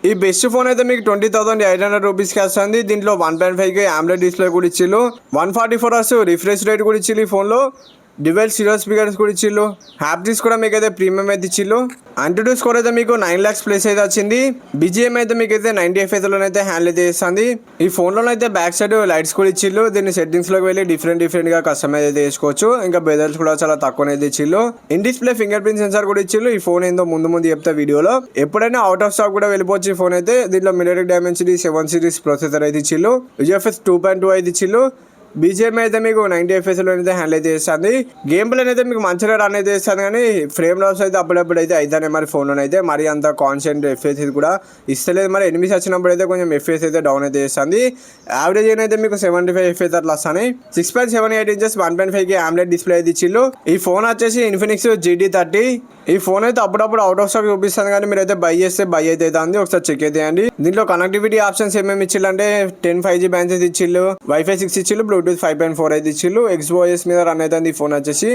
ఈ best phone అయితే మీకు 20,800 రూపీస్కి వస్తుంది. దీంట్లో 1.5K AMOLED డిస్ప్లే కూడా ఇచ్చిళ్ళు, 144 Hz రిఫ్రెష్ రేట్ కూడా ఇచ్చిళ్ళు. ఈ ఫోన్లో డ్యూయల్ స్టీరియో స్పీకర్స్ కూడా ఇచ్చిళ్ళు. హ్యాప్టిక్స్ కూడా మీకు అయితే ప్రీమియం అయితే ఇచ్చిళ్ళు. ANTUTU స్కోర్ అయితే మీకు 9 lakhs ప్లస్ అయితే వచ్చింది. BGM అయితే మీకు అయితే 90 FPS అయితే హ్యాండిల్ అయితే చేస్తుంది. ఈ ఫోన్లో అయితే బ్యాక్ సైడ్ లైట్స్ కూడా ఇచ్చిళ్ళు. దీన్ని సెట్టింగ్స్లోకి వెళ్ళి డిఫరెంట్గా కస్టమైజ్ అయితే చేసుకోవచ్చు. ఇంకా బెజల్స్ కూడా చాలా తక్కువనైతే ఇచ్చిళ్ళు. In display fingerprint sensor కూడా ఇచ్చిళ్ళు. ఈ ఫోన్ ఏందో ముందు చెప్తా వీడియోలో. ఎప్పుడైనా అవుట్ ఆఫ్ స్టాక్ కూడా వెళ్ళిపోవచ్చు ఈ ఫోన్ అయితే. దీంట్లో MediaTek Dimensity 7 series ప్రాసెసర్ అయితే ఇచ్చిళ్ళు. UFS 2.2 అయితే ఇచ్చిళ్ళు. BGM అయితే మీకు 90 FPS అయితే హ్యాండిల్ అయితే చేస్తుంది. గేమ్ ప్లే అయితే మీకు మంచిగా రన్ అయితే చేస్తుంది, కానీ ఫ్రేమ్ లాస్ అయితే అప్పుడప్పుడు అయితే అవుతానే మరి ఫోన్లో అయితే. మరి అంత కాన్స్టెంట్ FPS కూడా ఇస్తలేదు. మరి ఎనిమిస్ వచ్చినప్పుడు అయితే కొంచెం FPS అయితే డౌన్ అయితే చేస్తుంది. యావరేజ్ అయితే మీకు 75 FPS అట్లా వస్తాయి. 6.78 inches 1.5K AMOLED డిస్ప్లే అయితే ఇచ్చిళ్ళు. ఈ ఫోన్ వచ్చేసి Infinix GT30. ఈ ఫోన్ అయితే అప్పుడప్పుడు అవుట్ ఆఫ్ స్టాక్ చూపిస్తుంది, కానీ మీరు అయితే బై చేస్తే బై అయితే అవుతుంది. ఒకసారి చెక్ అయితే అండి. దీంట్లో కనెక్టివిటీ ఆప్షన్స్ ఏమేమి ఇచ్చిళ్ళు అంటే 10 5G బ్యాండ్స్ అయితే ఇచ్చిళ్ళు, Wi-Fi 6 ఇచ్చిళ్ళు, Bluetooth 5.4 అయితే ఇచ్చిళ్ళు. XOS మీద రన్ అవుతుంది ఈ ఫోన్ వచ్చేసి.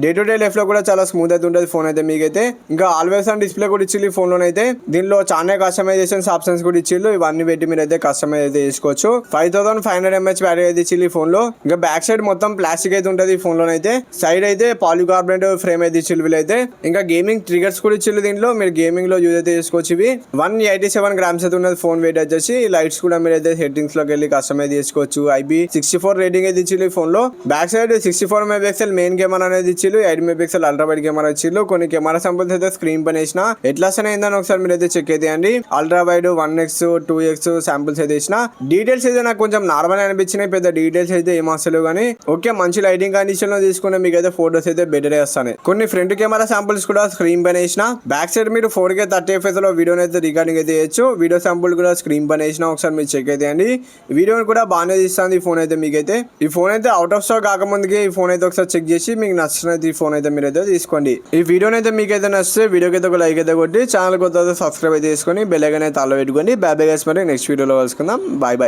డే టు డే లైఫ్ లో కూడా చాలా స్మూత్ అయితే ఉంటుంది ఫోన్ అయితే మీకైతే. ఇంకా ఆల్వేస్ ఆన్ డిస్ప్లే కూడా ఇచ్చిళ్ళు ఈ ఫోన్ లోనైతే. దీనిలో చాలా కస్టమైజేషన్స్ ఆప్షన్స్ కూడా ఇచ్చిళ్ళు. ఇవన్నీ పెట్టి మీరు అయితే కస్టమైజ్ అయితే చేసుకోవచ్చు. 5500 mAh బ్యాటరీ అయితే ఇచ్చిళ్ళు ఈ ఫోన్ లో. ఇంకా బ్యాక్ సైడ్ మొత్తం ప్లాస్టిక్ అయితే ఉంటుంది ఈ ఫోన్ లోనైతే. సైడ్ అయితే పాలికార్బోనేట్ ఫ్రేమ్ అయితే ఇచ్చిళ్ళు వీళ్ళైతే. ఇంకా గేమింగ్ ట్రిగర్స్ కూడా ఇచ్చిళ్ళు దీంట్లో. మీరు గేమింగ్ లో యూజ్ అయితే చేసుకోవచ్చు. ఇవి 187 grams అయితే ఉన్నది ఫోన్ వెయిట్ వచ్చేసి. లైట్స్ కూడా మీరు అయితే సెట్టింగ్స్ లోకి వెళ్ళి కస్టమైజ్ చేసుకోవచ్చు. IP64 రేటింగ్ అయితే ఇచ్చిళ్ళు ఈ ఫోన్ లో. Back side 64 MP main camera అనేది ఇచ్చిళ్ళు, 8 MP అల్ట్రా వైడ్ కెమెరా ఇచ్చిళ్ళు. కొన్ని కెమెరా సింపుల్స్ అయితే స్క్రీన్ పైన వేసిన ఎట్లా అయిందని ఒకసారి మీరు అయితే చెక్ అయితే అండి. Ultra wide 1x 2x samples అయితే ఇచ్చిన. డీటెయిల్స్ అయితే నాకు కొంచెం నార్మల్ అనిపించినాయి, పెద్ద డీటెయిల్స్ అయితే ఏం వస్తలేవు, కానీ ఓకే మంచి లైటింగ్ కండిషన్ లో తీసుకునే మీకు అయితే ఫోటోస్ అయితే బెటర్ వస్తాయి. కొన్ని ఫ్రంట్ కెమెరా శాంపుల్స్ కూడా స్క్రీన్ పైన వేసిన. బ్యాక్ సైడ్ మీరు 4K 30 FPS లో వీడియోని అయితే రికార్డింగ్ అయితే చేయొచ్చు. వీడియో శాంపుల్ కూడా స్క్రీన్ పైన వేసిన, ఒకసారి మీరు చెక్ అయితే అండి. వీడియోని కూడా బాగానే తీస్తుంది ఈ ఫోన్ అయితే మీకైతే. ఈ ఫోన్ అయితే అవుట్ ఆఫ్ స్టాక్ కాకముందుకే ఈ ఫోన్ అయితే ఒకసారి చెక్ చేసి మీకు నచ్చిన ఈ ఫోన్ అయితే మీరు అయితే తీసుకోండి. ఈ వీడియోని అయితే మీకైతే నచ్చితే వీడియోకి అయితే ఒక లైక్ అయితే కొట్టి ఛానల్ కొత్త సబ్స్క్రైబ్ అయితే చేసుకొని బెల్ ఐకాన్ అయితే ఆల్లో పెట్టుకోండి. బై బై గైస్, మరి నెక్స్ట్ వీడియోలో కలుసుకుందాం. Bye bye.